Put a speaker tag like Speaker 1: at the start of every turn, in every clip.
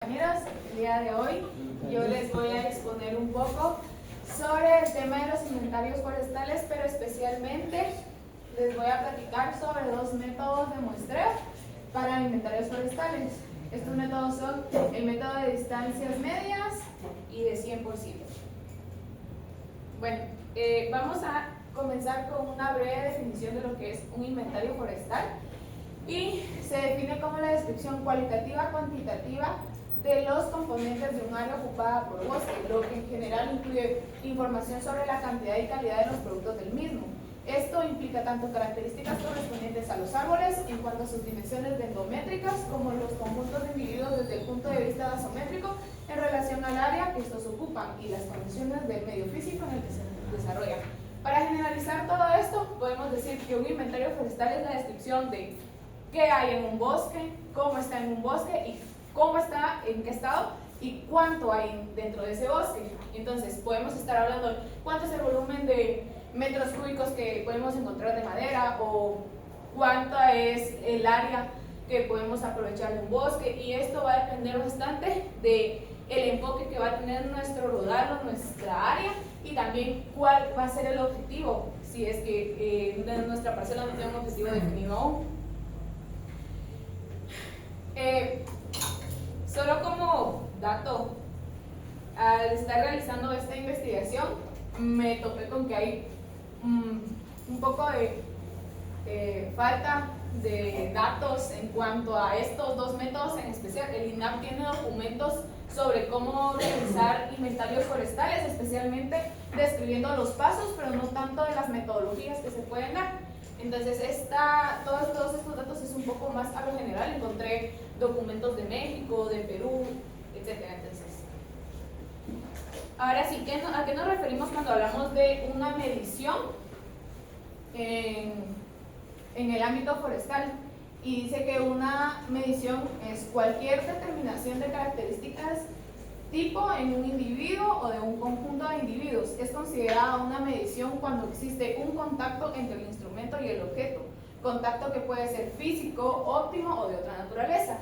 Speaker 1: Compañeros, el día de hoy yo les voy a exponer un poco sobre el tema de los inventarios forestales, pero especialmente les voy a platicar sobre dos métodos de muestreo para inventarios forestales. Estos métodos son el método de distancias medias y de 100%. Bueno, vamos a comenzar con una breve definición de lo que es un inventario forestal y se define como la descripción cualitativa cuantitativa de los componentes de un área ocupada por bosque, lo que en general incluye información sobre la cantidad y calidad de los productos del mismo. Esto implica tanto características correspondientes a los árboles en cuanto a sus dimensiones dendrométricas como los conjuntos de individuos desde el punto de vista dasométrico en relación al área que estos ocupan y las condiciones del medio físico en el que se desarrollan. Para generalizar todo esto, podemos decir que un inventario forestal es la descripción de qué hay en un bosque, cómo está en un bosque y cómo está, en qué estado y cuánto hay dentro de ese bosque. Entonces podemos estar hablando de cuánto es el volumen de metros cúbicos que podemos encontrar de madera o cuánto es el área que podemos aprovechar de un bosque, y esto va a depender bastante de el enfoque que va a tener nuestro rodado, nuestra área, y también cuál va a ser el objetivo, si es que nuestra parcela no tiene un objetivo definido aún. Solo como dato, al estar realizando esta investigación me topé con que hay un poco de falta de datos en cuanto a estos dos métodos en especial. El INAH tiene documentos sobre cómo realizar inventarios forestales, especialmente describiendo los pasos, pero no tanto de las metodologías que se pueden dar. Entonces, todos estos datos es un poco más a lo general. Encontré documentos de México, de Perú, etc. Entonces, ahora sí, ¿a qué nos referimos cuando hablamos de una medición en el ámbito forestal? Y dice que una medición es cualquier determinación de características tipo en un individuo o de un conjunto de individuos. Es considerada una medición cuando existe un contacto entre el instrumento y el objeto, contacto que puede ser físico, óptimo o de otra naturaleza.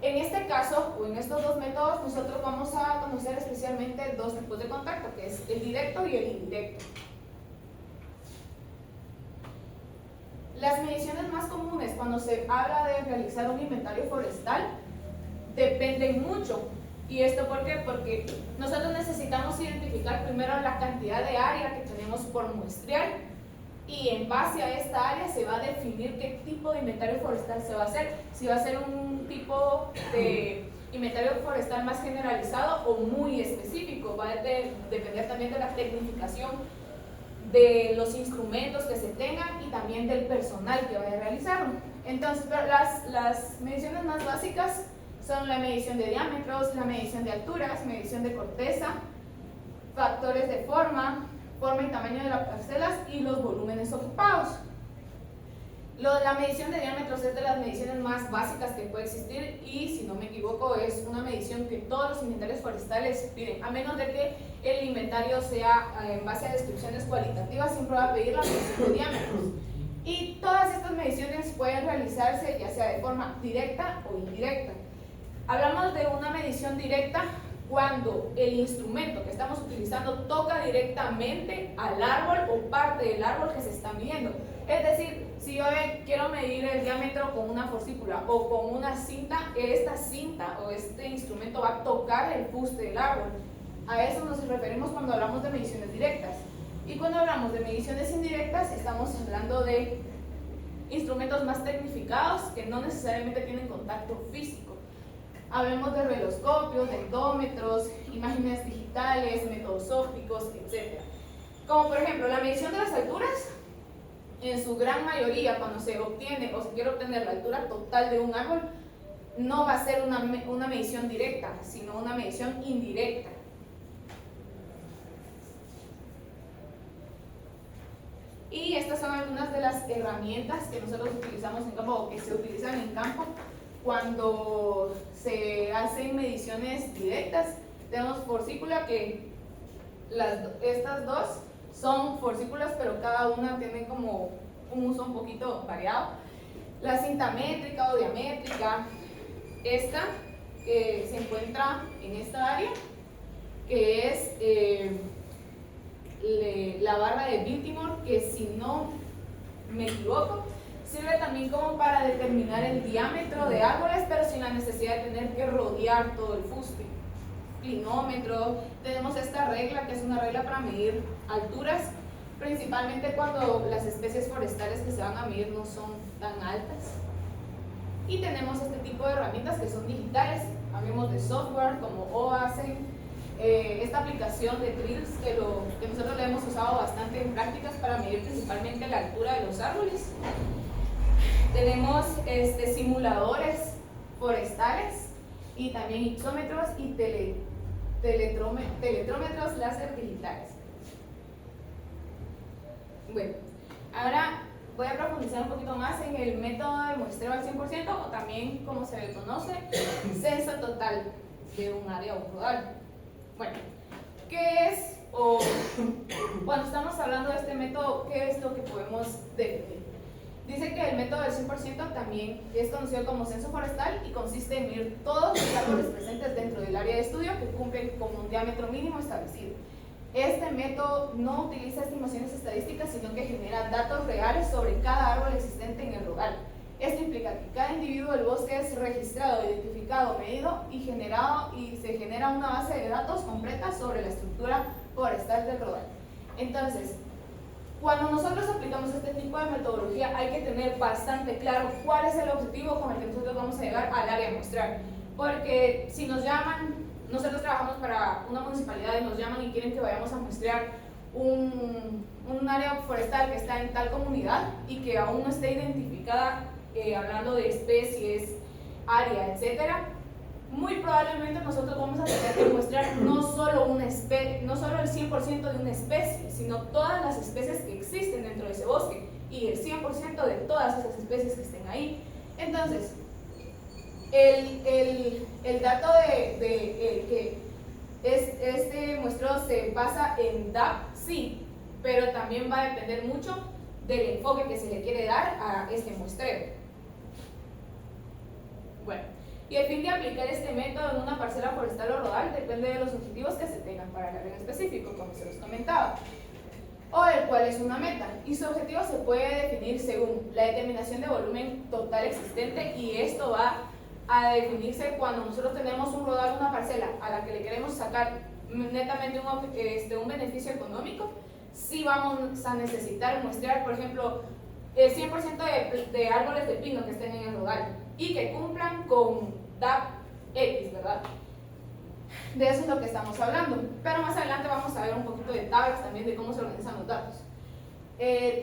Speaker 1: En este caso, o en estos dos métodos, nosotros vamos a conocer especialmente dos tipos de contacto, que es el directo y el indirecto. Las mediciones más comunes cuando se habla de realizar un inventario forestal dependen mucho. ¿Y esto por qué? Porque nosotros necesitamos identificar primero la cantidad de área que tenemos por muestrear, y en base a esta área se va a definir qué tipo de inventario forestal se va a hacer. Si va a ser un tipo de inventario forestal más generalizado o muy específico. Va a depender también de la tecnificación de los instrumentos que se tengan y también del personal que vaya a realizarlo. Entonces, las mediciones más básicas son la medición de diámetros, la medición de alturas, medición de corteza, factores de forma y tamaño de las parcelas y los volúmenes ocupados. La medición de diámetros es de las mediciones más básicas que puede existir y, si no me equivoco, es una medición que todos los inventarios forestales piden, a menos de que el inventario sea en base a descripciones cualitativas, siempre va a pedir la medición de diámetros. Y todas estas mediciones pueden realizarse ya sea de forma directa o indirecta. Hablamos de una medición directa cuando el instrumento que estamos utilizando toca directamente al árbol o parte del árbol que se está midiendo. Es decir, si yo quiero medir el diámetro con una forcícula o con una cinta, esta cinta o este instrumento va a tocar el fuste del árbol. A eso nos referimos cuando hablamos de mediciones directas. Y cuando hablamos de mediciones indirectas, estamos hablando de instrumentos más tecnificados que no necesariamente tienen contacto físico. Hablemos de reloscopios, dendrómetros, imágenes digitales, métodos ópticos, etc. Como por ejemplo la medición de las alturas, en su gran mayoría cuando se obtiene o se quiere obtener la altura total de un árbol, no va a ser una medición directa, sino una medición indirecta. Y estas son algunas de las herramientas que nosotros utilizamos en campo o que se utilizan en campo cuando se hacen mediciones directas. Tenemos forcícula, que estas dos son forcículas, pero cada una tiene como un uso un poquito variado. La cinta métrica o diamétrica, esta que se encuentra en esta área, que es la barra de Baltimore, que si no me equivoco, sirve también como para determinar el diámetro de árboles, pero sin la necesidad de tener que rodear todo el fuste. Clinómetro, tenemos esta regla que es una regla para medir alturas, principalmente cuando las especies forestales que se van a medir no son tan altas. Y tenemos este tipo de herramientas que son digitales, hablemos de software como OASEN, esta aplicación de Trills que nosotros le hemos usado bastante en prácticas para medir principalmente la altura de los árboles. Tenemos simuladores forestales y también ipsómetros y teletrómetros láser digitales. Bueno, ahora voy a profundizar un poquito más en el método de muestreo al 100% o también como se le conoce, censo total de un área o rodal. Bueno, ¿qué es? O cuando estamos hablando de este método, ¿qué es lo que podemos definir? Dice que el método del 100% también es conocido como censo forestal y consiste en medir todos los árboles presentes dentro del área de estudio que cumplen con un diámetro mínimo establecido. Este método no utiliza estimaciones estadísticas, sino que genera datos reales sobre cada árbol existente en el rodal. Esto implica que cada individuo del bosque es registrado, identificado, medido y se genera una base de datos completa sobre la estructura forestal del rodal. Entonces, cuando nosotros aplicamos este tipo de metodología hay que tener bastante claro cuál es el objetivo con el que nosotros vamos a llegar al área a muestrear. Porque si nos llaman, nosotros trabajamos para una municipalidad y nos llaman y quieren que vayamos a muestrear un área forestal que está en tal comunidad y que aún no esté identificada, hablando de especies, área, etcétera, muy probablemente nosotros vamos a tener que muestrear no solo el 100% de una especie, sino todas las especies que existen dentro de ese bosque y el 100% de todas esas especies que estén ahí. Entonces, el dato que este muestreo se basa en DAP, sí, pero también va a depender mucho del enfoque que se le quiere dar a este muestreo. Bueno, y el fin de aplicar este método en una parcela forestal o rodal depende de los objetivos que se tengan para el área en específico, como se los comentaba, o el cual es una meta, y su objetivo se puede definir según la determinación de volumen total existente, y esto va a definirse cuando nosotros tenemos un rodal, una parcela a la que le queremos sacar netamente un beneficio económico. Si vamos a necesitar muestrear, por ejemplo, el 100% de árboles de pino que estén en el rodal y que cumplan con DAP X, ¿verdad? De eso es lo que estamos hablando, pero más adelante vamos a ver un poquito de tablas también de cómo se organizan los datos.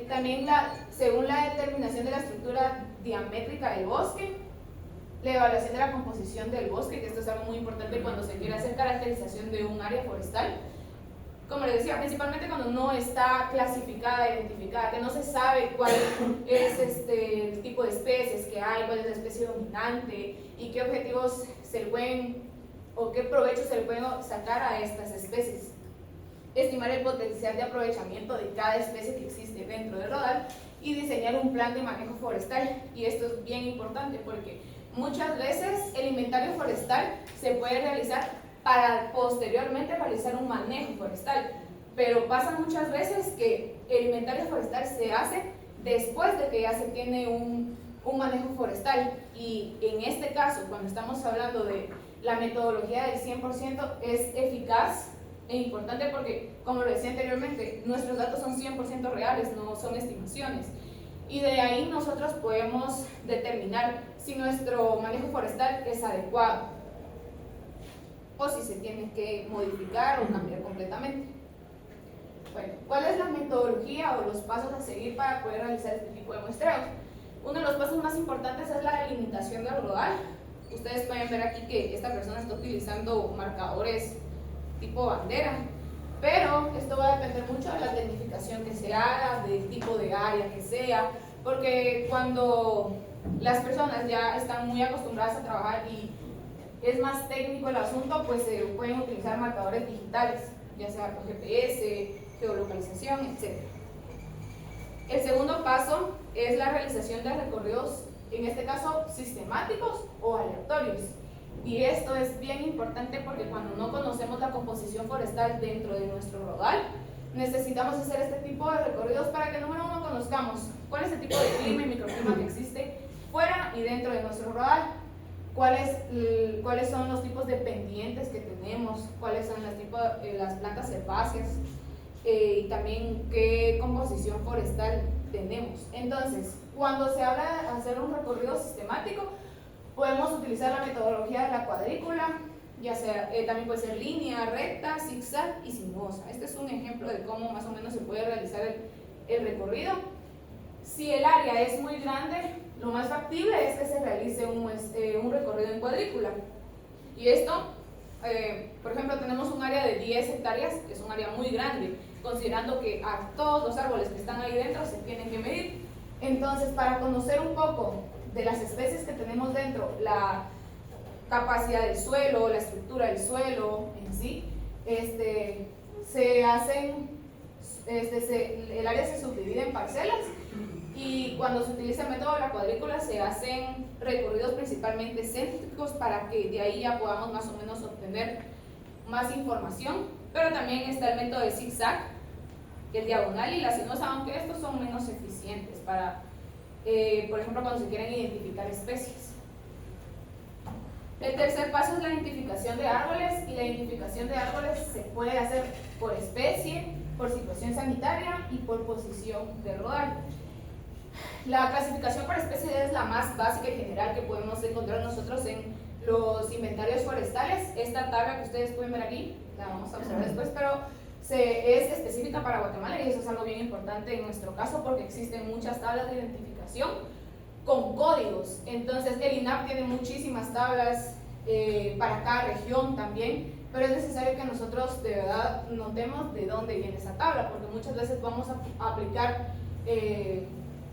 Speaker 1: También según la determinación de la estructura diamétrica del bosque, la evaluación de la composición del bosque, que esto es algo muy importante cuando se quiere hacer caracterización de un área forestal. Como les decía, principalmente cuando no está clasificada, identificada, que no se sabe cuál es el tipo de especies que hay, cuál es la especie dominante y qué objetivos se le pueden o qué provechos se le pueden sacar a estas especies. Estimar el potencial de aprovechamiento de cada especie que existe dentro del rodal y diseñar un plan de manejo forestal. Y esto es bien importante porque muchas veces el inventario forestal se puede realizar para posteriormente realizar un manejo forestal, pero pasa muchas veces que el inventario forestal se hace después de que ya se tiene un manejo forestal, y en este caso, cuando estamos hablando de la metodología del 100%, es eficaz e importante porque, como lo decía anteriormente, nuestros datos son 100% reales, no son estimaciones, y de ahí nosotros podemos determinar si nuestro manejo forestal es adecuado o si se tiene que modificar o cambiar completamente. Bueno, ¿cuál es la metodología o los pasos a seguir para poder realizar este tipo de muestreos? Uno de los pasos más importantes es la delimitación del rodal. Ustedes pueden ver aquí que esta persona está utilizando marcadores tipo bandera, pero esto va a depender mucho de la tecnificación que se haga, del tipo de área que sea, porque cuando las personas ya están muy acostumbradas a trabajar y es más técnico el asunto, pues se pueden utilizar marcadores digitales, ya sea por GPS, geolocalización, etc. El segundo paso es la realización de recorridos, en este caso sistemáticos o aleatorios. Y esto es bien importante porque cuando no conocemos la composición forestal dentro de nuestro rodal, necesitamos hacer este tipo de recorridos para que número uno conozcamos cuál es el tipo de clima y microclima que existe fuera y dentro de nuestro rodal, cuáles son los tipos de pendientes que tenemos, cuáles son las plantas herbáceas y también qué composición forestal tenemos. Entonces, cuando se habla de hacer un recorrido sistemático, podemos utilizar la metodología de la cuadrícula, ya sea, también puede ser línea, recta, zigzag y sinuosa. Este es un ejemplo de cómo más o menos se puede realizar el recorrido. Si el área es muy grande, lo más factible es que se realice un recorrido en cuadrícula. Y esto, por ejemplo, tenemos un área de 10 hectáreas, que es un área muy grande, considerando que a todos los árboles que están ahí dentro se tienen que medir. Entonces, para conocer un poco de las especies que tenemos dentro, la capacidad del suelo, la estructura del suelo en sí, el área se subdivide en parcelas y cuando se utiliza el método de la cuadrícula se hacen recorridos principalmente céntricos para que de ahí ya podamos más o menos obtener más información, pero también está el método de zigzag, el diagonal y la sinuosa, aunque estos son menos eficientes para, por ejemplo, cuando se quieren identificar especies. El tercer paso es la identificación de árboles, y la identificación de árboles se puede hacer por especie, por situación sanitaria y por posición del rodal. La clasificación por especie es la más básica y general que podemos encontrar nosotros en los inventarios forestales. Esta tabla que ustedes pueden ver aquí, la vamos a observar después, pero es específica para Guatemala y eso es algo bien importante en nuestro caso porque existen muchas tablas de identificación con códigos. Entonces el INAH tiene muchísimas tablas para cada región también, pero es necesario que nosotros de verdad notemos de dónde viene esa tabla, porque muchas veces vamos a aplicar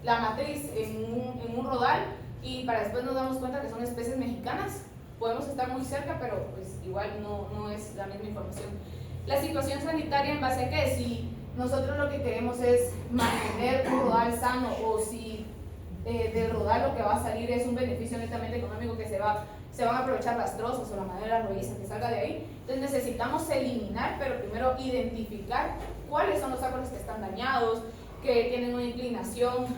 Speaker 1: la matriz en un rodal y para después nos damos cuenta que son especies mexicanas. Podemos estar muy cerca, pero pues igual no es la misma información. La situación sanitaria en base a que si nosotros lo que queremos es mantener un rodal sano o si del rodal lo que va a salir es un beneficio netamente económico que se van a aprovechar las trozas o la madera rolliza que salga de ahí. Entonces necesitamos eliminar, pero primero identificar cuáles son los árboles que están dañados, que tienen una inclinación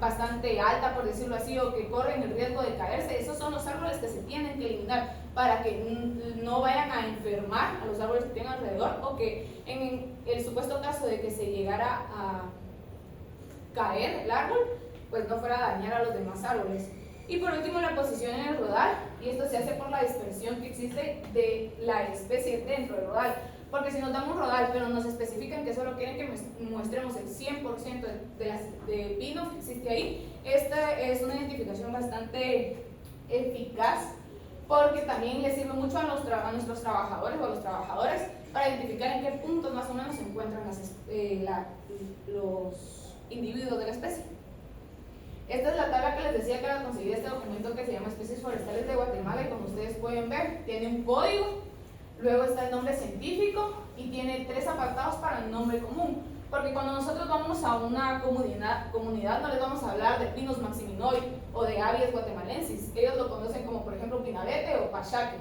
Speaker 1: bastante alta, por decirlo así, o que corren el riesgo de caerse. Esos son los árboles que se tienen que eliminar para que no vayan a enfermar a los árboles que tienen alrededor, o que en el supuesto caso de que se llegara a caer el árbol, pues no fuera a dañar a los demás árboles. Y por último, la posición en el rodal, y esto se hace por la dispersión que existe de la especie dentro del rodal, porque si nos dan un rodal pero nos especifican que solo quieren que muestremos el 100% de pino que existe ahí, esta es una identificación bastante eficaz porque también le sirve mucho a nuestros trabajadores o a los trabajadores para identificar en qué puntos más o menos se encuentran los individuos de la especie. Esta es la tabla que les decía que la conseguí de este documento que se llama Especies Forestales de Guatemala, y como ustedes pueden ver, tiene un código, luego está el nombre científico y tiene 3 apartados para el nombre común, porque cuando nosotros vamos a una comunidad no les vamos a hablar de Pinus maximinoi o de Abies guatemalensis, ellos lo conocen como por ejemplo pinabete o pachaque.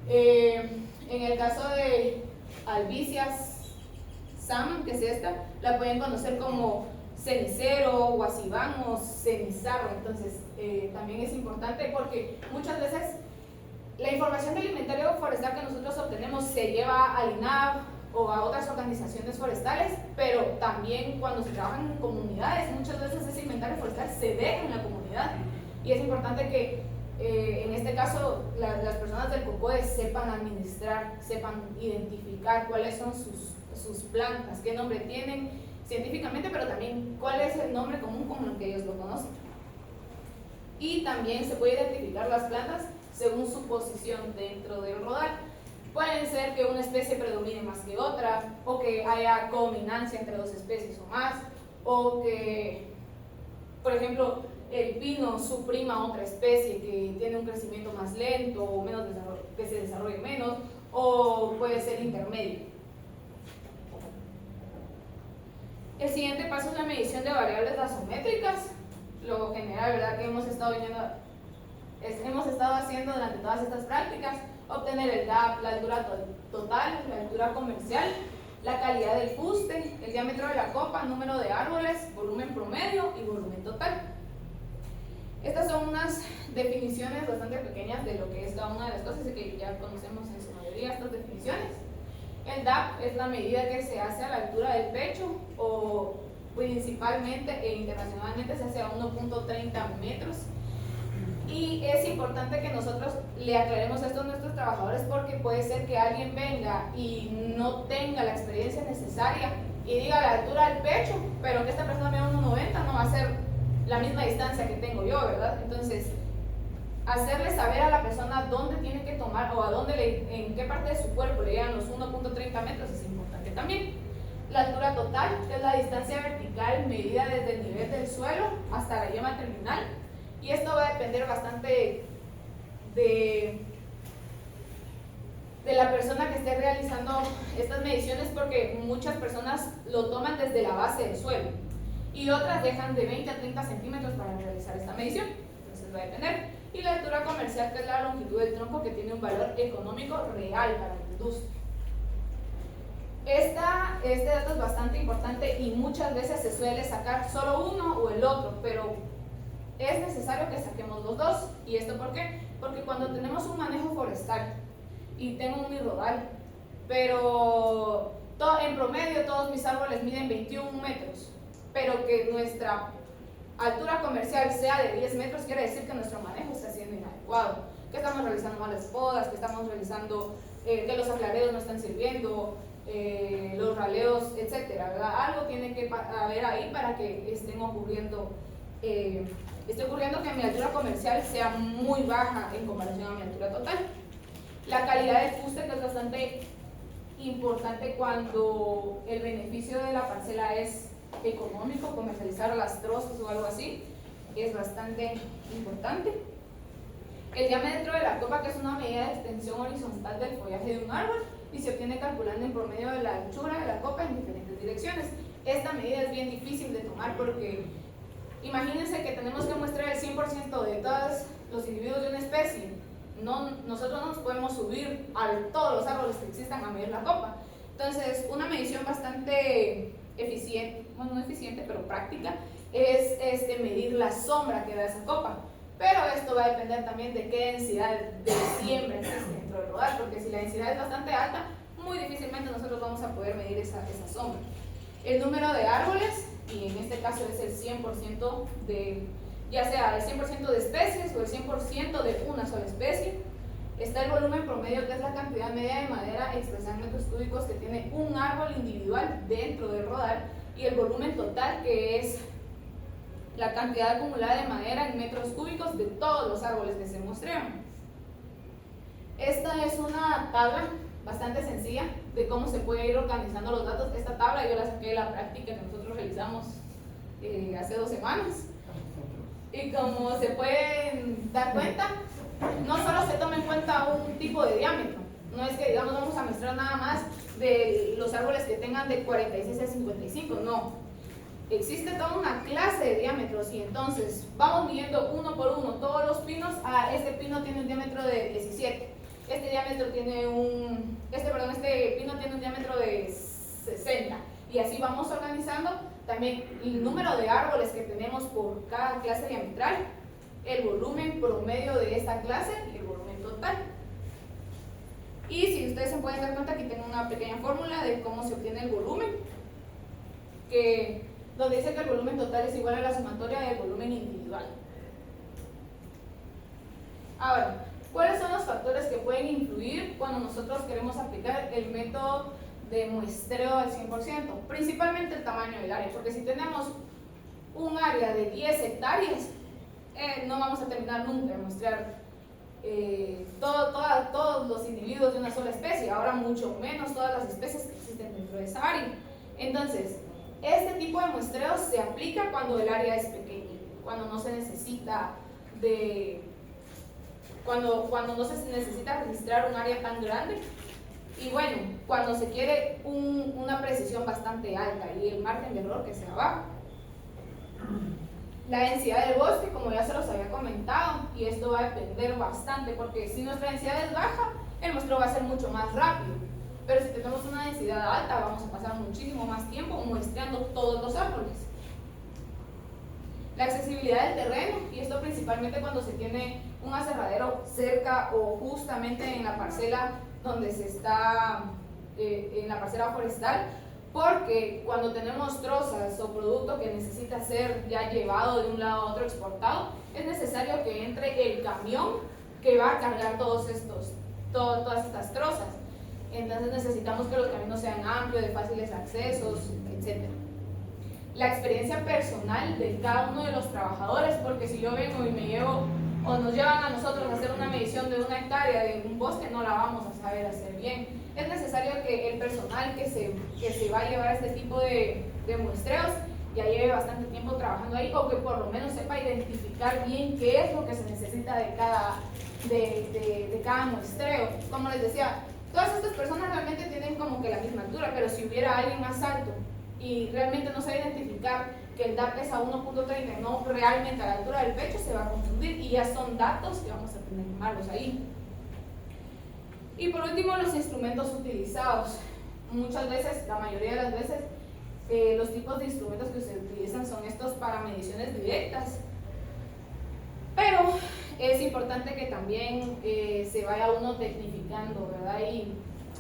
Speaker 1: En el caso de Albicias Sam, que es esta, la pueden conocer como cenicero, guasibán o cenizarro. Entonces también es importante porque muchas veces la información del inventario forestal que nosotros obtenemos se lleva al INAH o a otras organizaciones forestales, pero también cuando se trabaja en comunidades, muchas veces ese inventario forestal se deja en la comunidad y es importante que en este caso las personas del COCODE sepan administrar, sepan identificar cuáles son sus plantas, qué nombre tienen científicamente, pero también cuál es el nombre común con el que ellos lo conocen. Y también se puede identificar las plantas según su posición dentro del rodal. Pueden ser que una especie predomine más que otra, o que haya codominancia entre 2 especies o más, o que, por ejemplo, el pino suprima a otra especie que tiene un crecimiento más lento o menos que se desarrolle menos, o puede ser intermedio. El siguiente paso es la medición de variables basométricas. Lo general, ¿verdad? Que hemos estado viendo hemos estado haciendo durante todas estas prácticas, obtener el DAP, la altura total, la altura comercial, la calidad del fuste, el diámetro de la copa, número de árboles, volumen promedio y volumen total. Estas son unas definiciones bastante pequeñas de lo que es cada una de las cosas y que ya conocemos en su mayoría estas definiciones. El DAP es la medida que se hace a la altura del pecho o principalmente e internacionalmente se hace a 1.30 metros. Y es importante que nosotros le aclaremos esto a nuestros trabajadores porque puede ser que alguien venga y no tenga la experiencia necesaria y diga la altura del pecho, pero que esta persona vea 1.90 no va a ser la misma distancia que tengo yo, ¿verdad? Entonces, hacerle saber a la persona dónde tiene que tomar o a dónde en qué parte de su cuerpo le llegan los 1.30 metros es importante también. La altura total es la distancia vertical medida desde el nivel del suelo hasta la yema terminal. Y esto va a depender bastante de la persona que esté realizando estas mediciones porque muchas personas lo toman desde la base del suelo y otras dejan de 20 a 30 centímetros para realizar esta medición. Entonces va a depender. Y la altura comercial, que es la longitud del tronco que tiene un valor económico real para la industria. Este dato es bastante importante y muchas veces se suele sacar solo uno o el otro, pero es necesario que saquemos los dos. ¿Y esto por qué? Porque cuando tenemos un manejo forestal y tengo un mirrodal, pero en promedio todos mis árboles miden 21 metros, pero que nuestra altura comercial sea de 10 metros, quiere decir que nuestro manejo está siendo inadecuado, que estamos realizando malas podas, que estamos realizando, que los aclareos no están sirviendo, los raleos, etcétera, ¿verdad? Algo tiene que haber ahí para que estén ocurriendo esté ocurriendo que mi altura comercial sea muy baja en comparación a mi altura total. La calidad del fuste, que es bastante importante cuando el beneficio de la parcela es económico, comercializar las trozos o algo así, es bastante importante. El diámetro de la copa, que es una medida de extensión horizontal del follaje de un árbol y se obtiene calculando en promedio de la anchura de la copa en diferentes direcciones. Esta medida es bien difícil de tomar porque imagínense que tenemos que mostrar el 100% de todos los individuos de una especie. Nosotros no nos podemos subir a todos los árboles que existan a medir la copa. Entonces, una medición bastante eficiente, bueno, no eficiente, pero práctica, es medir la sombra que da esa copa. Pero esto va a depender también de qué densidad de siembra existe dentro del rodal, porque si la densidad es bastante alta, muy difícilmente nosotros vamos a poder medir esa sombra. El número de árboles, y en este caso es el 100% de, ya sea el 100% de especies o el 100% de una sola especie. Está el volumen promedio, que es la cantidad media de madera expresada en metros cúbicos que tiene un árbol individual dentro del rodal, y el volumen total, que es la cantidad acumulada de madera en metros cúbicos de todos los árboles que se muestrean. Esta es una tabla bastante sencilla de cómo se puede ir organizando los datos. Esta tabla yo la saqué de la práctica que nosotros realizamos hace 2 semanas. Y como se pueden dar cuenta, no solo se toma en cuenta un tipo de diámetro. No es que digamos vamos a muestrar nada más de los árboles que tengan de 46 a 55, no. Existe toda una clase de diámetros y entonces vamos midiendo uno por uno todos los pinos. Este pino tiene un diámetro de 17. Este pino tiene un diámetro de 60. Y así vamos organizando también el número de árboles que tenemos por cada clase diametral, el volumen promedio de esta clase y el volumen total. Y si ustedes se pueden dar cuenta, aquí tengo una pequeña fórmula de cómo se obtiene el volumen, donde dice que el volumen total es igual a la sumatoria del volumen individual. Ahora, ¿cuáles son los factores que pueden influir cuando nosotros queremos aplicar el método de muestreo al 100%? Principalmente el tamaño del área, porque si tenemos un área de 10 hectáreas, no vamos a terminar nunca de muestrear todos los individuos de una sola especie, ahora mucho menos todas las especies que existen dentro de esa área. Entonces, este tipo de muestreo se aplica cuando el área es pequeña, cuando no se necesita cuando no se necesita registrar un área tan grande, y bueno, cuando se quiere una precisión bastante alta y el margen de error que sea bajo. La densidad del bosque, como ya se los había comentado, y esto va a depender bastante, porque si nuestra densidad es baja, el muestreo va a ser mucho más rápido. Pero si tenemos una densidad alta, vamos a pasar muchísimo más tiempo muestreando todos los árboles. La accesibilidad del terreno, y esto principalmente cuando se tiene un aserradero cerca o justamente en la parcela donde se está, en la parcela forestal, porque cuando tenemos trozas o producto que necesita ser ya llevado de un lado a otro, exportado, es necesario que entre el camión que va a cargar todas estas trozas. Entonces necesitamos que los caminos sean amplios, de fáciles accesos, etc. La experiencia personal de cada uno de los trabajadores, porque si yo vengo y me llevo o nos llevan a nosotros a hacer una medición de 1 hectárea de un bosque, no la vamos a saber hacer bien. Es necesario que el personal que se va a llevar este tipo de muestreos ya lleve bastante tiempo trabajando ahí, o que por lo menos sepa identificar bien qué es lo que se necesita de cada muestreo. Como les decía, todas estas personas realmente tienen como que la misma altura, pero si hubiera alguien más alto y realmente no sabe identificar que el DAP es a 1.30 y no realmente a la altura del pecho, se va a confundir, y ya son datos que vamos a tener malos ahí. Y por último, los instrumentos utilizados. Muchas veces, la mayoría de las veces, los tipos de instrumentos que se utilizan son estos para mediciones directas, pero es importante que también se vaya uno tecnificando, ¿verdad? Y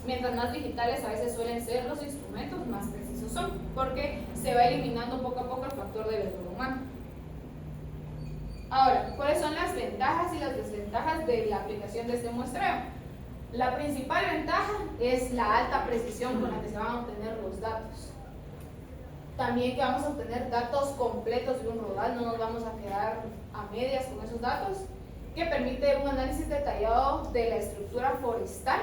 Speaker 1: mientras más digitales a veces suelen ser los instrumentos, más precisos son, porque se va eliminando poco a poco el factor del error humano. Ahora, ¿cuáles son las ventajas y las desventajas de la aplicación de este muestreo? La principal ventaja es la alta precisión con la que se van a obtener los datos. También que vamos a obtener datos completos de un rodal, no nos vamos a quedar a medias con esos datos, que permite un análisis detallado de la estructura forestal,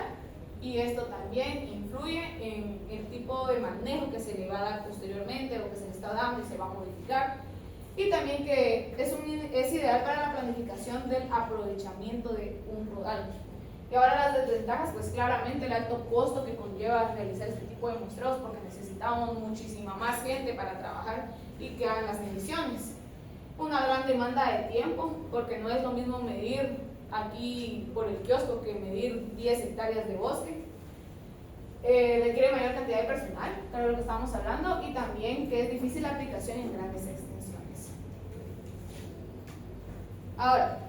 Speaker 1: y esto también influye en el tipo de manejo que se le va a dar posteriormente, o que se le está dando y se va a modificar. Y también que es ideal para la planificación del aprovechamiento de un rodal. Y ahora las desventajas, pues claramente el alto costo que conlleva realizar este tipo de muestreos, porque necesitamos muchísima más gente para trabajar y que hagan las mediciones. Una gran demanda de tiempo, porque no es lo mismo medir aquí por el kiosco que medir 10 hectáreas de bosque. Requiere mayor cantidad de personal, claro, de lo que estábamos hablando, y también que es difícil la aplicación en grandes extensiones. Ahora,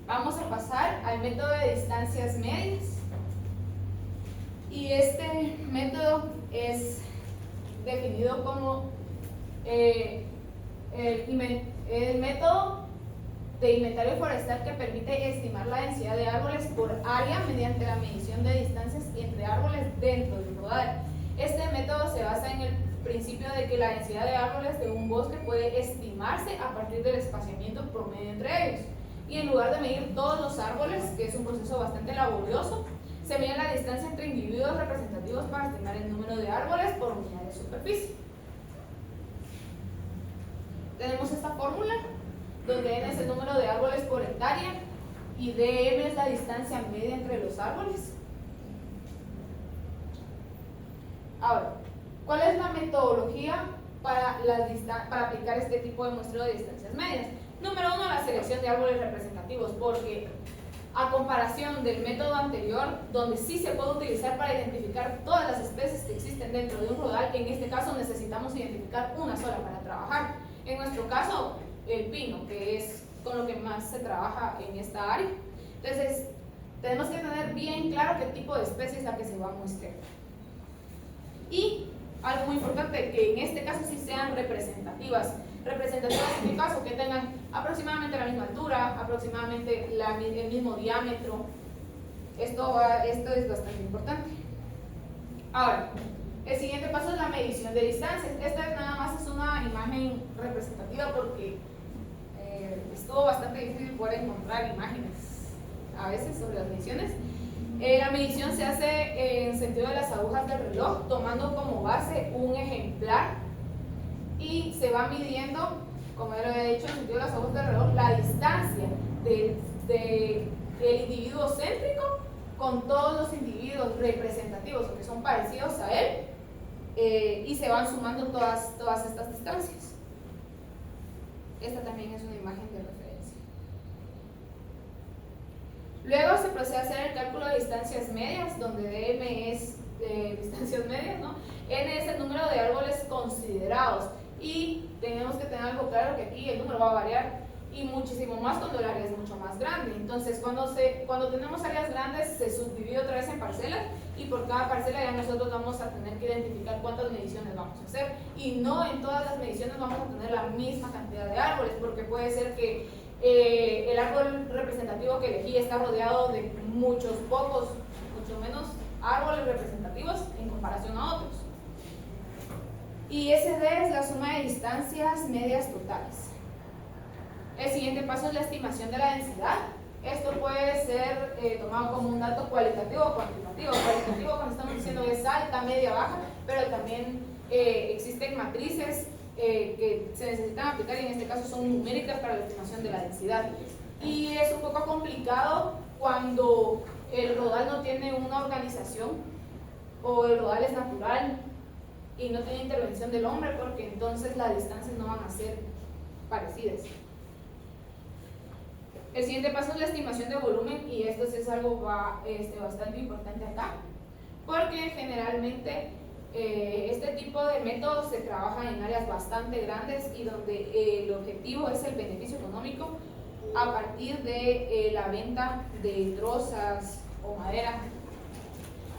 Speaker 1: vamos a pasar al método de distancias medias, y este método es definido como el método de inventario forestal que permite estimar la densidad de árboles por área mediante la medición de distancias entre árboles dentro del rodal. Este método se basa en el principio de que la densidad de árboles de un bosque puede estimarse a partir del espaciamiento promedio entre ellos. Y en lugar de medir todos los árboles, que es un proceso bastante laborioso, se mide la distancia entre individuos representativos para estimar el número de árboles por unidad de superficie. Tenemos esta fórmula, donde n es el número de árboles por hectárea y dm es la distancia media entre los árboles. Ahora, ¿cuál es la metodología para aplicar este tipo de muestreo de distancias medias? Número 1, la selección de árboles representativos, porque a comparación del método anterior, donde sí se puede utilizar para identificar todas las especies que existen dentro de un rodal, en este caso necesitamos identificar una sola para trabajar. En nuestro caso, el pino, que es con lo que más se trabaja en esta área. Entonces, tenemos que tener bien claro qué tipo de especie es la que se va a muestrear. Y algo muy importante, que en este caso sí sean representativas. Representativas en mi caso, que tengan aproximadamente la misma altura, aproximadamente el mismo diámetro. Esto es bastante importante. Ahora, el siguiente paso es la medición de distancias. Esta nada más es una imagen representativa porque estuvo bastante difícil poder encontrar imágenes a veces sobre las mediciones. La medición se hace en sentido de las agujas del reloj, tomando como base un ejemplar, y se va midiendo, como ya lo he dicho, en sentido de las agujas del reloj, la distancia del individuo céntrico con todos los individuos representativos o que son parecidos a él, y se van sumando todas estas distancias. Esta también es una imagen de referencia. Luego se procede a hacer el cálculo de distancias medias, donde dm es distancias medias, ¿no? N es el número de árboles considerados. Y tenemos que tener algo claro que aquí el número va a variar y muchísimo más cuando el área es mucho más grande. Entonces cuando tenemos áreas grandes se subdivide otra vez en parcelas y por cada parcela ya nosotros vamos a tener que identificar cuántas mediciones vamos a hacer, y no en todas las mediciones vamos a tener la misma cantidad de árboles, porque puede ser que el árbol representativo que elegí está rodeado de mucho menos árboles representativos en comparación a otros. Y SD es la suma de distancias medias totales. El siguiente paso es la estimación de la densidad. Esto puede ser tomado como un dato cualitativo o cuantitativo. Cualitativo cuando estamos diciendo es alta, media, baja, pero también existen matrices que se necesitan aplicar, y en este caso son numéricas para la estimación de la densidad. Y es un poco complicado cuando el rodal no tiene una organización o el rodal es natural y no tiene intervención del hombre, porque entonces las distancias no van a ser parecidas. El siguiente paso es la estimación de volumen, y esto sí es algo bastante importante acá, porque generalmente este tipo de métodos se trabaja en áreas bastante grandes y donde el objetivo es el beneficio económico a partir de la venta de trozas o madera.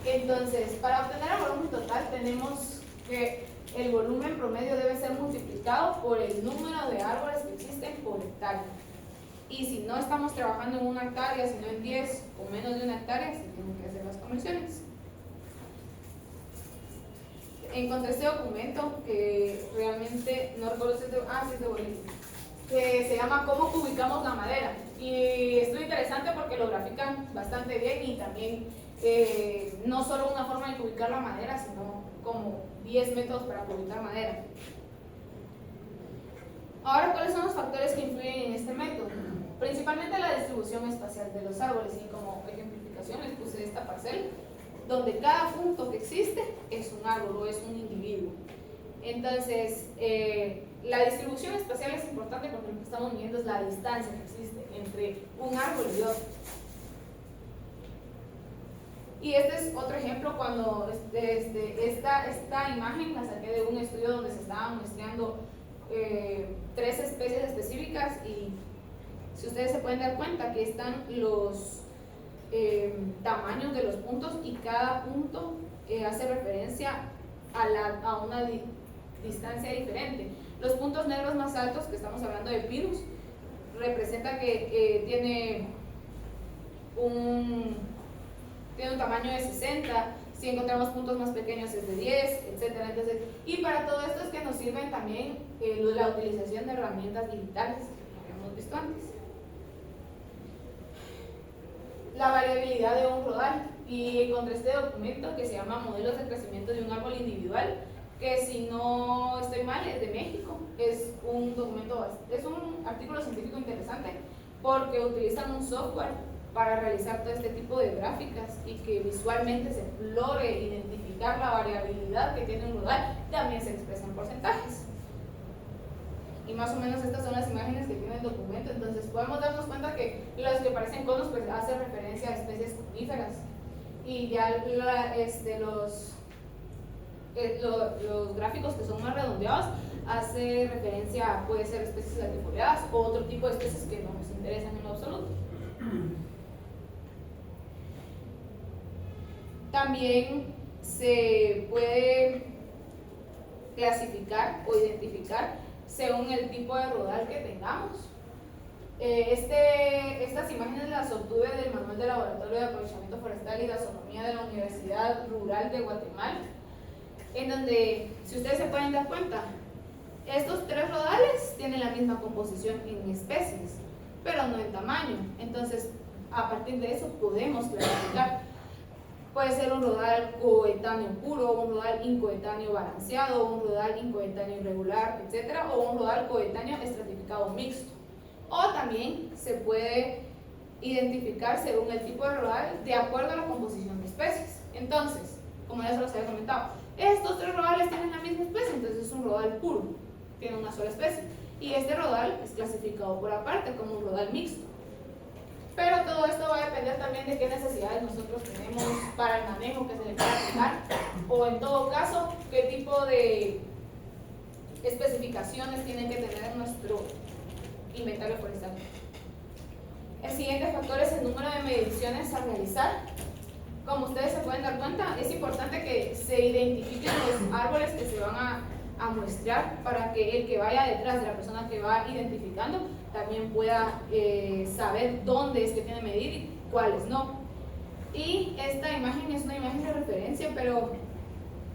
Speaker 1: Entonces, para obtener el volumen total tenemos que el volumen promedio debe ser multiplicado por el número de árboles que existen por hectárea. Y si no estamos trabajando en 1 hectárea, sino en 10 o menos de 1 hectárea, se tienen que hacer las conversiones. Encontré este documento que realmente no recuerdo si es de Bolivia, que se llama ¿Cómo ubicamos la madera? Y es muy interesante porque lo grafican bastante bien, y también no solo una forma de ubicar la madera, sino como 10 métodos para ubicar madera. Ahora, ¿cuáles son los factores que influyen en este método? Principalmente la distribución espacial de los árboles, y como ejemplificación les puse esta parcela, donde cada punto que existe es un árbol o es un individuo. Entonces, la distribución espacial es importante porque lo que estamos midiendo es la distancia que existe entre un árbol y otro. Y este es otro ejemplo cuando esta imagen la saqué de un estudio donde se estaban muestreando 3 especies específicas, y si ustedes se pueden dar cuenta que están los tamaños de los puntos, y cada punto hace referencia a una distancia diferente. Los puntos negros más altos, que estamos hablando de Pinus, representa que tiene un tamaño de 60, si encontramos puntos más pequeños es de 10, etc. Entonces, y para todo esto es que nos sirven también la utilización de herramientas digitales que habíamos visto antes. La variabilidad de un rodal, y encontré este documento que se llama Modelos de crecimiento de un árbol individual, que si no estoy mal es de México. Es un artículo científico interesante porque utilizan un software para realizar todo este tipo de gráficas y que visualmente se logre identificar la variabilidad que tiene un rodal. También se expresa en porcentajes. Y más o menos estas son las imágenes que tiene el documento. Entonces podemos darnos cuenta que los que parecen conos pues hacen referencia a especies coníferas, y ya los gráficos que son más redondeados hace referencia, puede ser especies latifoliadas o otro tipo de especies que no nos interesan en lo absoluto. También se puede clasificar o identificar según el tipo de rodal que tengamos. Estas imágenes las obtuve del Manual de Laboratorio de Aprovechamiento Forestal y Gastronomía de la Universidad Rural de Guatemala, en donde, si ustedes se pueden dar cuenta, estos 3 rodales tienen la misma composición en especies, pero no en tamaño. Entonces, a partir de eso podemos clasificar. Puede ser un rodal coetáneo puro, un rodal incoetáneo balanceado, un rodal incoetáneo irregular, etc., o un rodal coetáneo estratificado mixto. O también se puede identificar según el tipo de rodal de acuerdo a la composición de especies. Entonces, como ya se los había comentado, estos 3 rodales tienen la misma especie, entonces es un rodal puro, tiene una sola especie. y este rodal es clasificado por aparte como un rodal mixto. Pero todo esto va a depender también de qué necesidades nosotros tenemos para el manejo que se le quiera aplicar, o en todo caso, qué tipo de especificaciones tiene que tener nuestro inventario forestal. El siguiente factor es el número de mediciones a realizar. Como ustedes se pueden dar cuenta, es importante que se identifiquen los árboles que se van a muestrear para que el que vaya detrás de la persona que va identificando también pueda saber dónde es que tiene que medir y cuáles no. Y esta imagen es una imagen de referencia, pero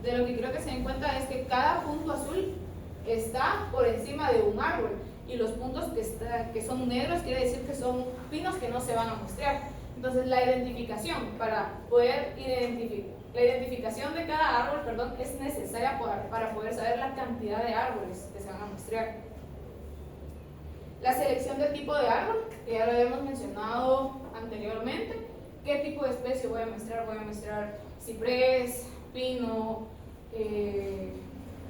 Speaker 1: de lo que quiero que se den cuenta es que cada punto azul está por encima de un árbol, y los puntos que son negros quiere decir que son pinos que no se van a muestrear. Entonces la identificación la identificación de cada árbol, es necesaria para poder saber la cantidad de árboles que se van a muestrear. La selección del tipo de árbol, que ya lo habíamos mencionado anteriormente. ¿Qué tipo de especie voy a muestrear? Voy a muestrear ciprés, pino,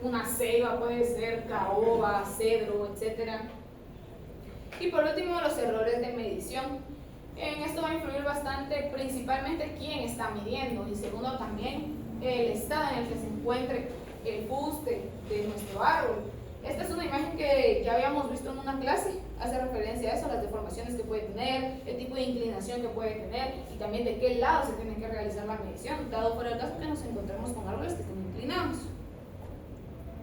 Speaker 1: una ceiba, puede ser caoba, cedro, etc. Y por último, los errores de medición. En esto va a influir bastante, principalmente quién está midiendo, y segundo también el estado en el que se encuentre el fuste de nuestro árbol. Esta es una imagen que ya habíamos visto en una clase, hace referencia a eso, las deformaciones que puede tener, el tipo de inclinación que puede tener y también de qué lado se tiene que realizar la medición, dado fuera el caso que nos encontremos con árboles que estén inclinados.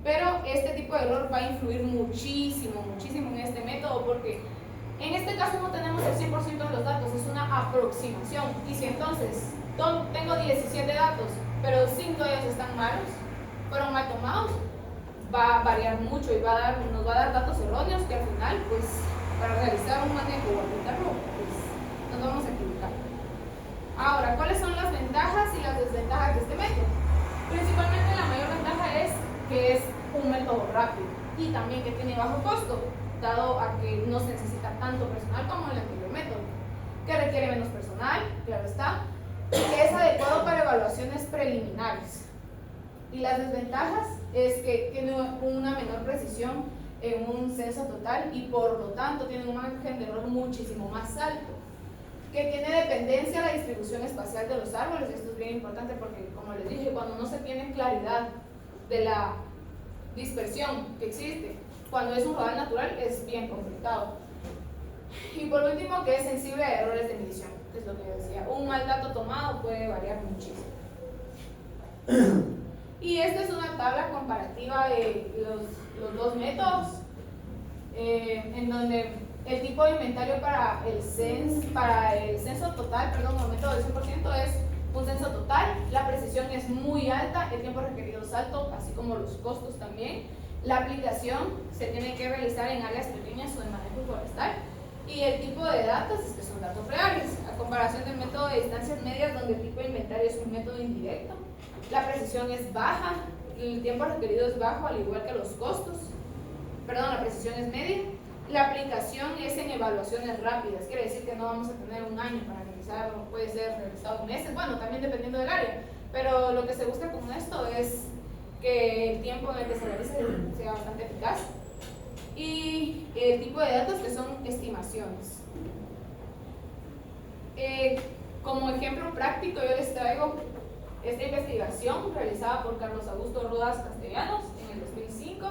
Speaker 1: Pero este tipo de error va a influir muchísimo en este método, porque en este caso no tenemos el 100% de los datos, es una aproximación. Y si entonces tengo 17 datos, pero 5 de ellos están malos, fueron mal tomados, va a variar mucho y nos va a dar datos erróneos que al final, pues, para realizar un manejo o aplicarlo, pues, nos vamos a equivocar. Ahora, ¿cuáles son las ventajas y las desventajas de este método? Principalmente la mayor ventaja es que es un método rápido y también que tiene bajo costo, dado a que no se necesita tanto personal como el anterior método, que requiere menos personal, claro está, y que es adecuado para evaluaciones preliminares. Y las desventajas es que tiene una menor precisión en un censo total y por lo tanto tiene un margen de error muchísimo más alto, que tiene dependencia a la distribución espacial de los árboles. Esto es bien importante porque, como les dije, cuando no se tiene claridad de la dispersión que existe, cuando es un rodal natural es bien complicado. Y por último, que es sensible a errores de medición, que es lo que decía, un mal dato tomado puede variar muchísimo. Y esta es una tabla comparativa de los dos métodos, en donde el tipo de inventario para el censo total, el método del 100% es un censo total, la precisión es muy alta, el tiempo requerido es alto, así como los costos también. La aplicación se tiene que realizar en áreas pequeñas o de manejo forestal, y el tipo de datos es que son datos reales, a comparación del método de distancias medias, donde el tipo de inventario es un método indirecto. La precisión es baja, el tiempo requerido es bajo, al igual que los costos. La precisión es media. La aplicación es en evaluaciones rápidas, quiere decir que no vamos a tener un año para realizarlo, puede ser realizado en meses, bueno, también dependiendo del área, pero lo que se busca con esto es que el tiempo en el que se realice sea bastante eficaz. Y el tipo de datos, que son estimaciones. Como ejemplo práctico, yo les traigo esta investigación realizada por Carlos Augusto Rodas Castellanos en el 2005,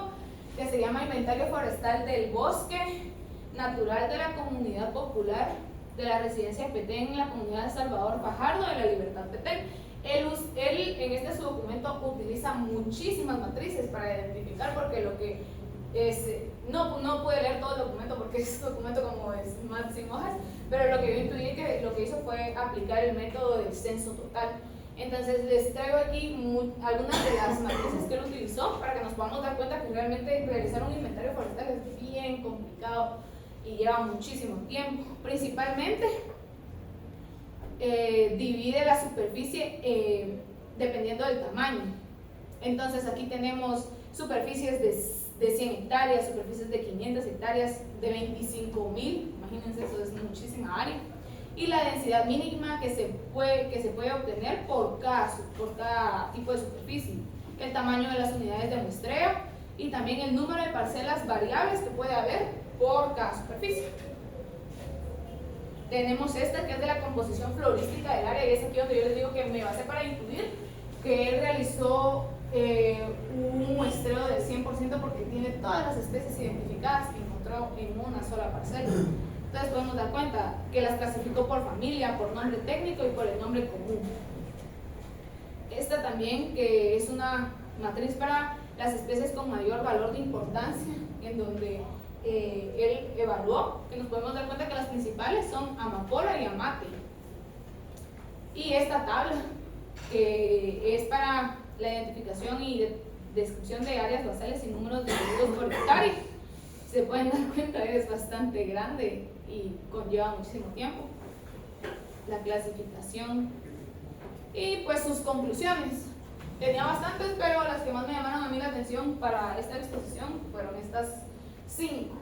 Speaker 1: que se llama Inventario Forestal del Bosque Natural de la Comunidad Popular de la Residencia Petén en la comunidad de Salvador Fajardo de la Libertad Petén. Él en su documento utiliza muchísimas matrices para identificar, porque lo que es, no pude leer todo el documento porque es un documento como es más de 100 hojas, pero lo que yo intuí que lo que hizo fue aplicar el método del censo total. Entonces les traigo aquí algunas de las matrices que él utilizó para que nos podamos dar cuenta que realmente realizar un inventario forestal es bien complicado y lleva muchísimo tiempo. Principalmente divide la superficie dependiendo del tamaño. Entonces aquí tenemos superficies de 100 hectáreas, superficies de 500 hectáreas, de 25.000, imagínense, eso es muchísima área. Y la densidad mínima que se puede obtener por cada tipo de superficie. El tamaño de las unidades de muestreo, y también el número de parcelas variables que puede haber por cada superficie. Tenemos esta que es de la composición florística del área, y es aquí donde yo les digo que me basé para incluir que él realizó un muestreo del 100% porque tiene todas las especies identificadas que encontró en una sola parcela. Entonces podemos dar cuenta que las clasificó por familia, por nombre técnico y por el nombre común. Esta también, que es una matriz para las especies con mayor valor de importancia, en donde él evaluó, que nos podemos dar cuenta que las principales son amapola y amate. Y esta tabla, que es para la identificación y descripción de áreas basales y números de individuos por hectárea, se pueden dar cuenta que es bastante grande y conlleva muchísimo tiempo. La clasificación y pues sus conclusiones. Tenía bastantes, pero las que más me llamaron a mí la atención para esta exposición fueron estas 5,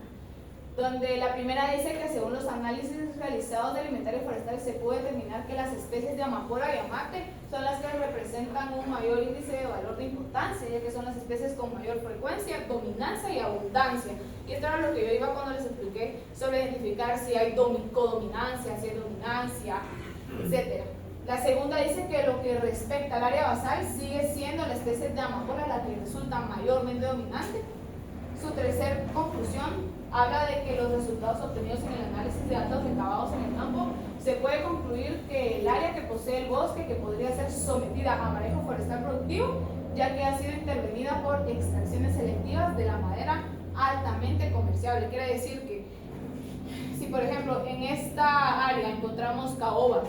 Speaker 1: donde la primera dice que según los análisis realizados del inventario forestal se pudo determinar que las especies de amapola y amate son las que representan un mayor índice de valor de importancia, ya que son las especies con mayor frecuencia, dominancia y abundancia. Y esto era lo que yo iba cuando les expliqué sobre identificar si hay codominancia, si hay dominancia, etc. La segunda dice que lo que respecta al área basal sigue siendo la especie de amapola la que resulta mayormente dominante. Su tercera conclusión habla de que los resultados obtenidos en el análisis de datos recabados en el campo se puede concluir que el área que posee el bosque, que podría ser sometida a manejo forestal productivo, ya que ha sido intervenida por extracciones selectivas de la madera altamente comerciable. Quiere decir que si por ejemplo en esta área encontramos caoba,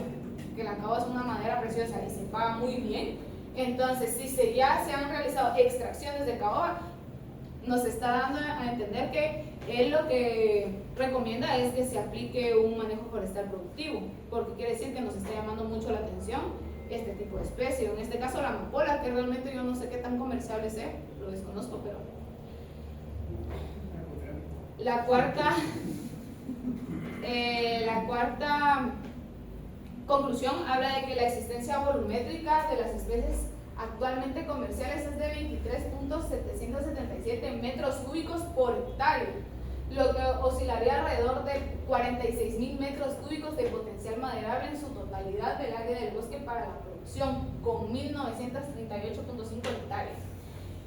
Speaker 1: que la caoba es una madera preciosa y se paga muy bien, entonces si ya se han realizado extracciones de caoba, nos está dando a entender que él lo que recomienda es que se aplique un manejo forestal productivo, porque quiere decir que nos está llamando mucho la atención este tipo de especie, en este caso la amapola, que realmente yo no sé qué tan comerciable sea, lo desconozco, pero la cuarta conclusión habla de que la existencia volumétrica de las especies actualmente comerciales es de 23.777 metros cúbicos por hectárea, lo que oscilaría alrededor de 46.000 metros cúbicos de potencial maderable en su totalidad del área del bosque para la producción, con 1.938.5 hectáreas.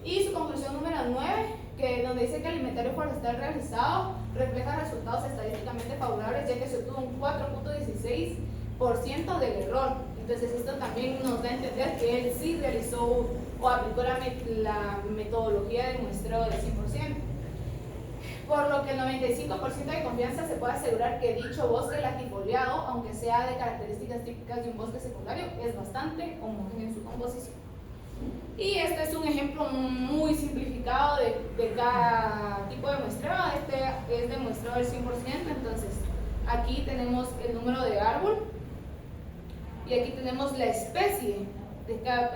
Speaker 1: Y su conclusión número 9, donde dice que el inventario forestal realizado refleja resultados estadísticamente favorables, ya que se obtuvo un 4.16% del error. Entonces esto también nos da a entender que él sí realizó o aplicó la metodología de muestreo del 100%. Por lo que el 95% de confianza se puede asegurar que dicho bosque latifoliado, aunque sea de características típicas de un bosque secundario, es bastante homogéneo en su composición. Y este es un ejemplo muy simplificado de cada tipo de muestreo. Este es de muestreo del 100%, entonces aquí tenemos el número de árbol y aquí tenemos la especie.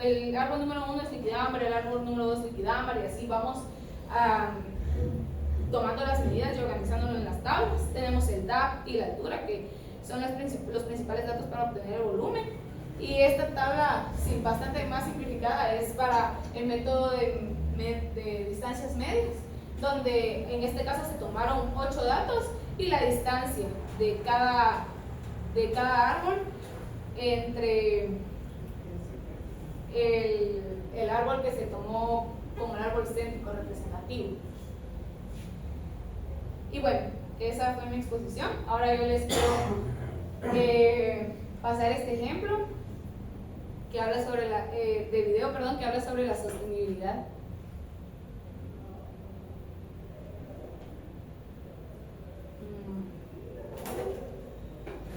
Speaker 1: El árbol número 1 es liquidámbar, el árbol número 2 liquidámbar, y así vamos tomando las medidas y organizándolo en las tablas. Tenemos el DAP y la altura, que son los principales datos para obtener el volumen. Y esta tabla, bastante más simplificada, es para el método de distancias medias, donde en este caso se tomaron 8 datos y la distancia de cada árbol entre el árbol que se tomó como el árbol céntrico representativo. Y bueno, esa fue mi exposición. Ahora yo les quiero pasar este ejemplo que habla sobre que habla sobre la sostenibilidad.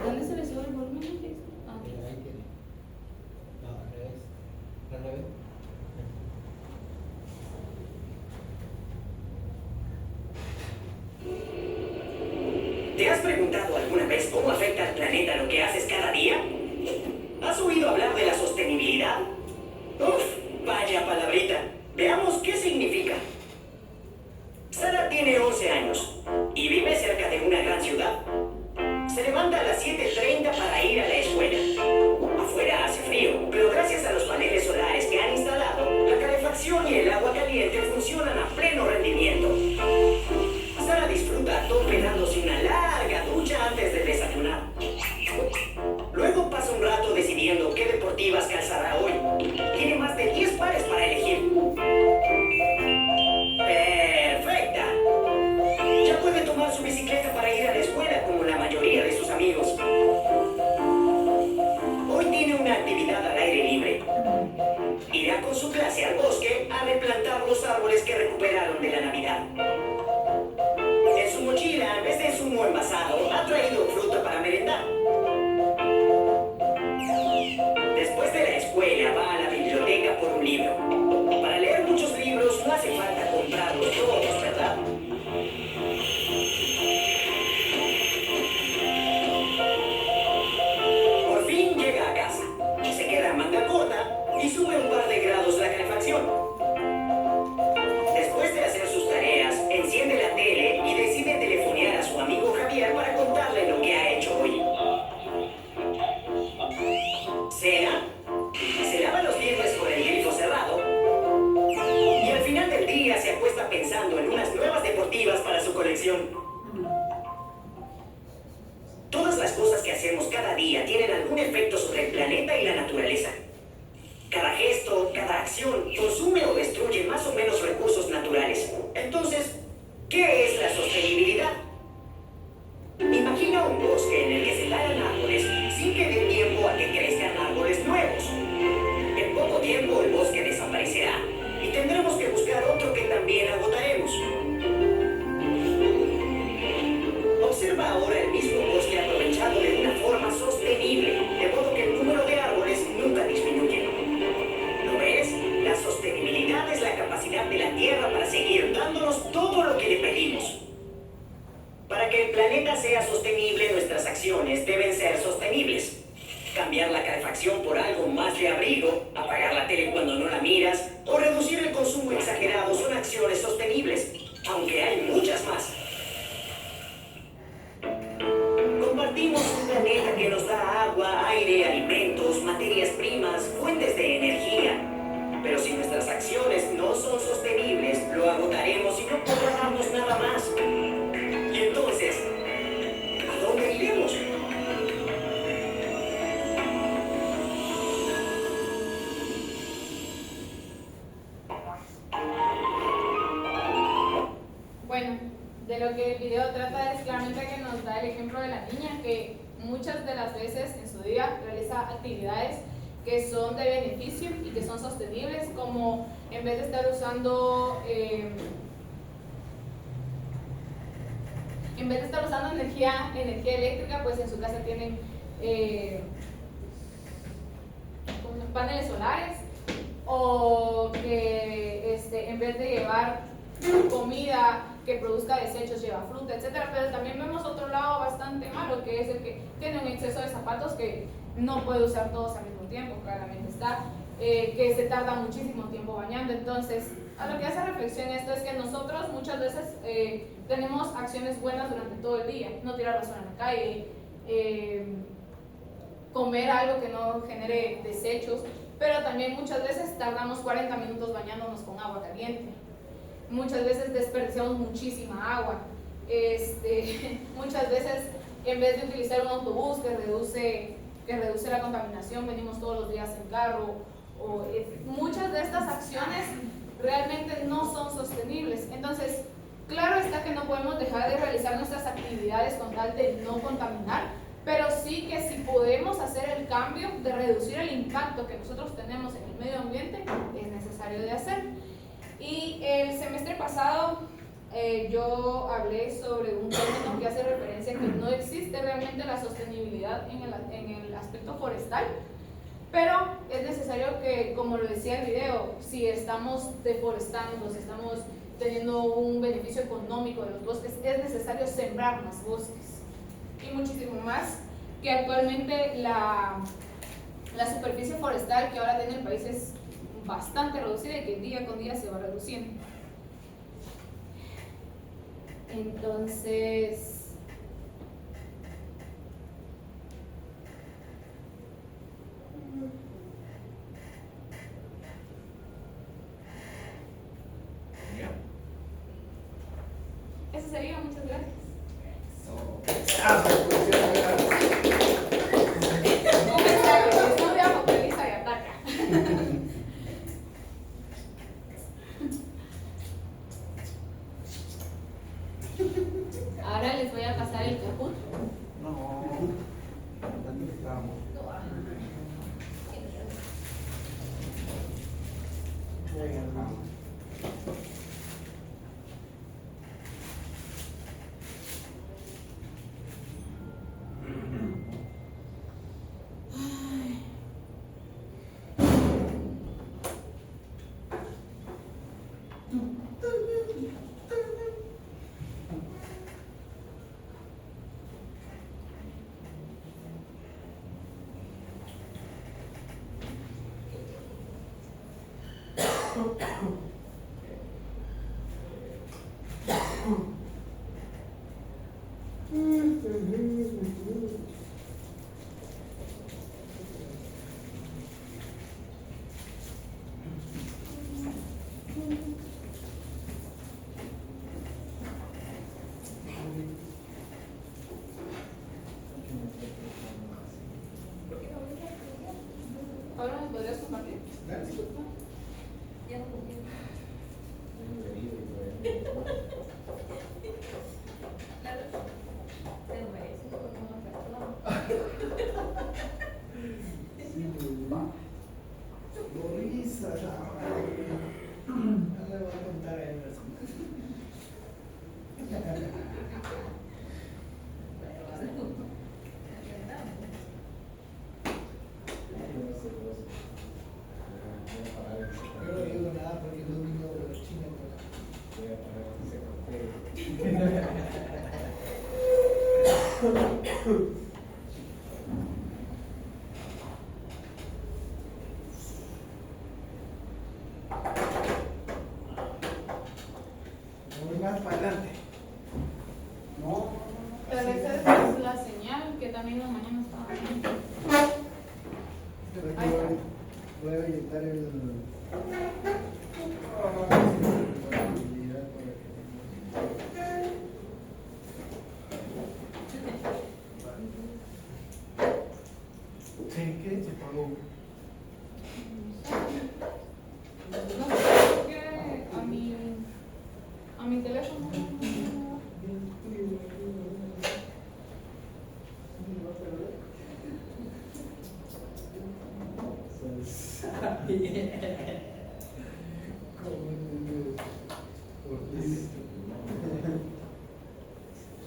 Speaker 1: ¿Dónde se le sube el volumen?
Speaker 2: ¿Te has preguntado alguna vez cómo afecta al planeta lo que haces cada día? ¿Has oído hablar de la sostenibilidad? Uf, vaya palabrita. Veamos qué significa. Sara tiene 11 años y vive cerca de una gran ciudad. Se levanta a las 7:30 para ir a la escuela. Afuera hace frío, pero gracias a los paneles solares que han instalado, la calefacción y el agua caliente funcionan a pleno rendimiento. con su clase al bosque a replantar los árboles que recuperaron de la Navidad. En su mochila, en vez de zumo envasado, ha traído fruta para merendar. Después de la escuela va a la biblioteca por un libro. Para leer muchos libros no hace falta comprarlos todos, ¿verdad? Por fin llega a casa. Se queda en manga corta y sube un par de grados la calefacción. Después de hacer sus tareas, enciende la tele y decide telefonear a su amigo Javier para contarle lo que ha hecho hoy. Cena, se lava los dientes con el grifo cerrado y al final del día se acuesta pensando en unas nuevas deportivas para su colección. Todas las cosas que hacemos cada día tienen algún efecto sobre el planeta y la naturaleza. Cada gesto, cada acción consume o destruye más o menos recursos naturales. Entonces, ¿qué es la sostenibilidad? Imagina un bosque en el que se talan árboles sin que dé tiempo a que crezcan árboles nuevos. En poco tiempo el bosque desaparecerá y tendremos que buscar otro que también agotaremos. Observa ahora el mismo bosque aprovechado de una forma sostenible, de modo que el número de árboles nunca disminuye. ¿Lo ves? La sostenibilidad es la capacidad de la Tierra para seguir dándonos todo lo que le pedimos. Para que el planeta sea sostenible, nuestras acciones deben ser sostenibles. Cambiar la calefacción por algo más de abrigo, apagar la tele cuando no la miras o reducir el consumo exagerado son acciones sostenibles, aunque hay muchas más. Compartimos un planeta que nos da agua, aire, alimentos, materias primas, fuentes de energía. Pero si nuestras acciones no son sostenibles, lo agotaremos y no podrá darnos nada más. Y entonces, ¿a dónde iremos?
Speaker 1: Bueno, de lo que el video trata es claramente que nos da el ejemplo de la niña que muchas de las veces en su día realiza actividades que son de beneficio y que son sostenibles, como en vez de estar usando energía eléctrica, pues en su casa tienen paneles solares, o que en vez de llevar comida que produzca desechos lleva fruta, etcétera. Pero también vemos otro lado bastante malo, que es el que tiene un exceso de zapatos que no puede usar todos al mismo tiempo, claramente está, que se tarda muchísimo tiempo bañando. Entonces, a lo que hace reflexión esto es que nosotros muchas veces tenemos acciones buenas durante todo el día: no tirar basura en la calle, comer algo que no genere desechos, pero también muchas veces tardamos 40 minutos bañándonos con agua caliente. Muchas veces desperdiciamos muchísima agua. Muchas veces, en vez de utilizar un autobús que reduce la contaminación, venimos todos los días en carro. Muchas de estas acciones realmente no son sostenibles. Entonces, claro está que no podemos dejar de realizar nuestras actividades con tal de no contaminar, pero sí que si podemos hacer el cambio de reducir el impacto que nosotros tenemos en el medio ambiente, es necesario de hacer. Y el semestre pasado yo hablé sobre un término que hace referencia a que no existe realmente la sostenibilidad en el aspecto forestal, pero es necesario que, como lo decía el video, si estamos deforestando, si estamos teniendo un beneficio económico de los bosques, es necesario sembrar más bosques. Y muchísimo más, que actualmente la superficie forestal que ahora tiene el país es bastante reducida y que día con día se va reduciendo. Entonces, eso sería. Muchas gracias. Estudia, focaliza y ataca. Ahora les Ahora me podrías compartir.
Speaker 3: Ya no confío. Claro. Te lo mereces como persona.
Speaker 4: Borrisa, no le voy a contar a él. Yo no digo nada porque es lo único de los chinos. Voy más para adelante. No.
Speaker 1: Pero esa es la señal que también la mañana estaba viendo. Ahí está.
Speaker 4: Voy a inyectar el. Sí, ¿qué? Se pagó.
Speaker 1: No sé por qué a mi teléfono.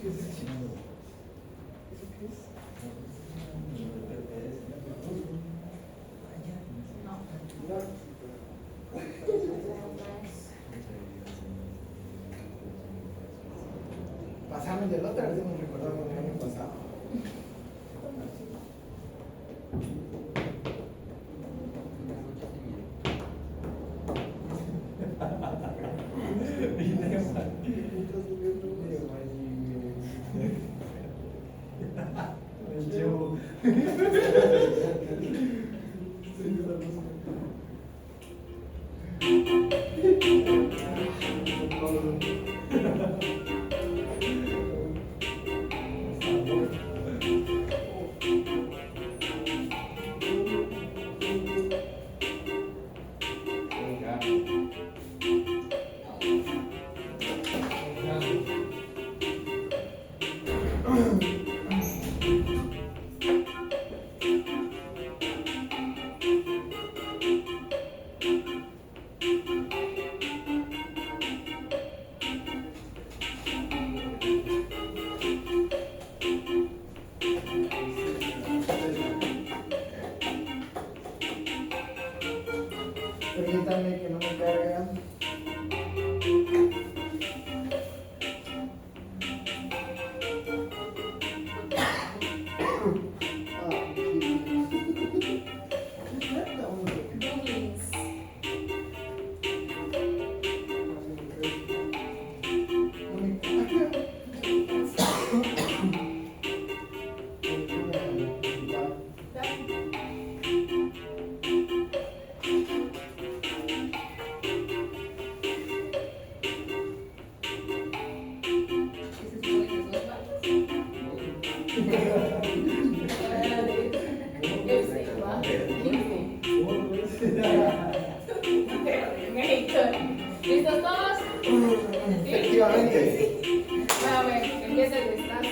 Speaker 4: ¿Qué es eso? Pasamos del otro, a ver si nos recordamos el año pasado. Permítame que no me carga.
Speaker 1: Dumplings. ¿Listos todos?
Speaker 4: Efectivamente.
Speaker 1: A ver, empieza el descanso.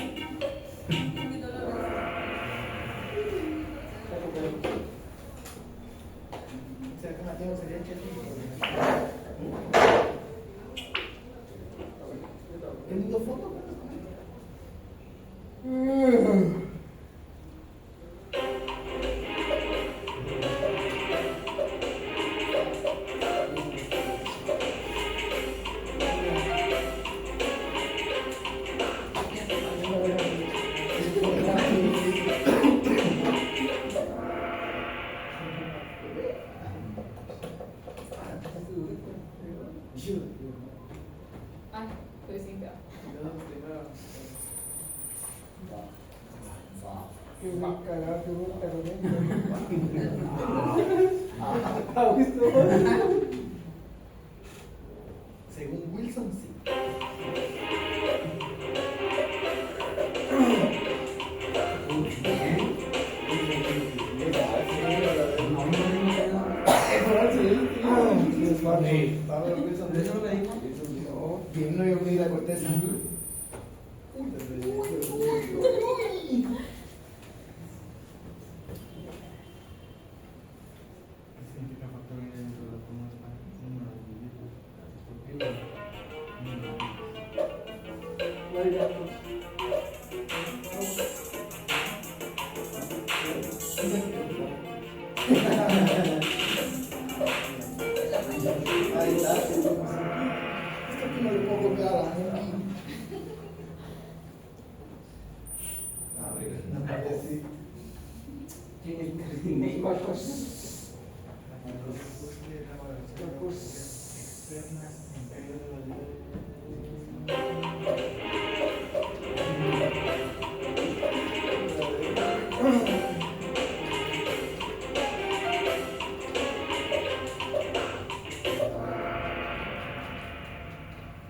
Speaker 4: ¿Será que Mateo sería el que teniendo fotos.
Speaker 1: Ay, pues sí, ya.
Speaker 4: Qué bien cagado, qué buen cagado. Según Wilson, sí. Bien, no yo me di la corteza. Ahí está. Esto que no le puedo copiar a la gente. A ver, no parece así.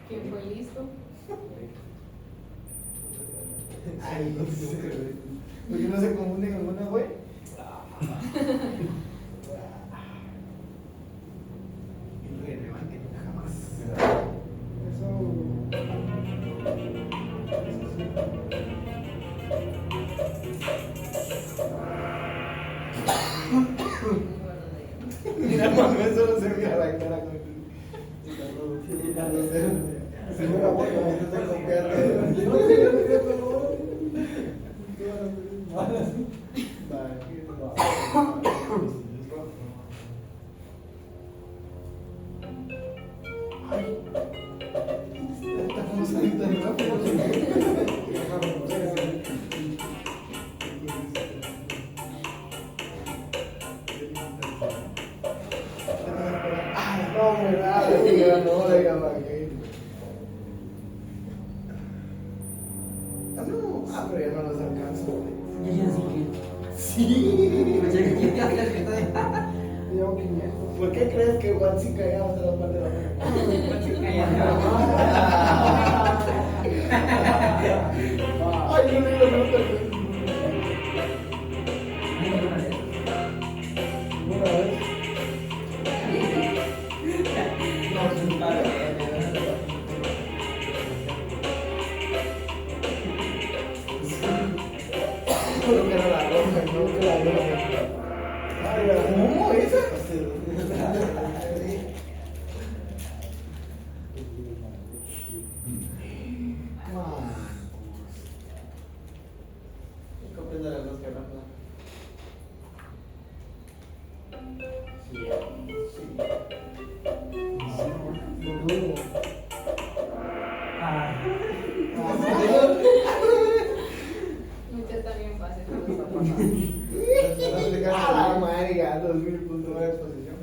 Speaker 1: ¿Quién fue listo?
Speaker 4: Ay, no sé. ¿Por qué no se confunden alguna, güey? Irrelevante, jamás. Eso. Mira, Manuel solo se mira la cara con si fuera bueno, me estás copiando. Ay, esta cosa es tan rápido. Ay, no, ¿verdad? No, diga, ¿para qué? No, pero ya no los alcanzo. Sí. ¿Por qué crees que Watsi caía hasta la parte de la mano? Ay, no le digo nada. Una vez. Creo que era la roja, no que la roja. Ay, ¿cómo esa? ¿Qué copias de las dos que hablan? Sí, sí.
Speaker 1: Muchas también fácil.
Speaker 4: A la madre, 2000 puntos de exposición.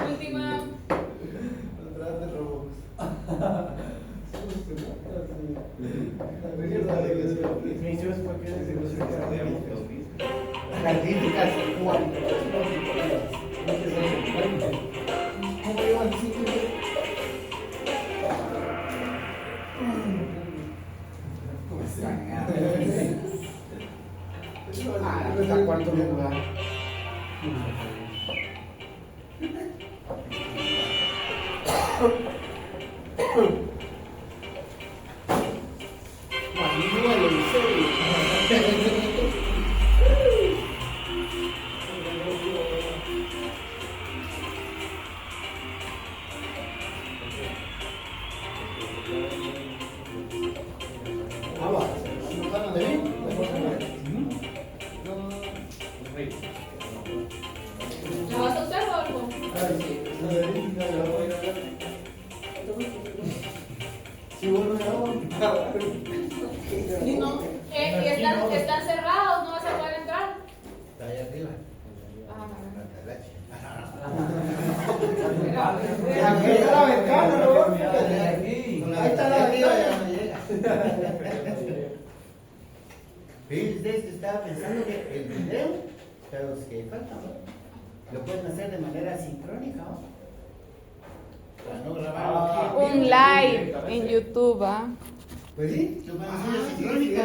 Speaker 1: Última.
Speaker 4: Atrás de Robux. Inicios porque calificas cuánto. ¿Cómo llevan 5? ¿Cómo están? Hasta cuarto lugar. Juanito Ah, va. ¿No ganan de mí?
Speaker 1: ¿La vas a usar o algo?
Speaker 4: Sí, bueno,
Speaker 1: No. Y están cerrados, no vas a poder entrar.
Speaker 5: Está ahí arriba.
Speaker 4: Aquí está la ventana, ¿no?
Speaker 5: Ahí está la arriba, ya no llega. Fíjense, estaba pensando que el video, pero los que faltan, ¿no? Lo pueden hacer de manera sincrónica, ¿no? Para no grabarlo aquí.
Speaker 1: Un live en YouTube, ¿ah?
Speaker 5: Pues sí, lo pueden hacer sincrónico.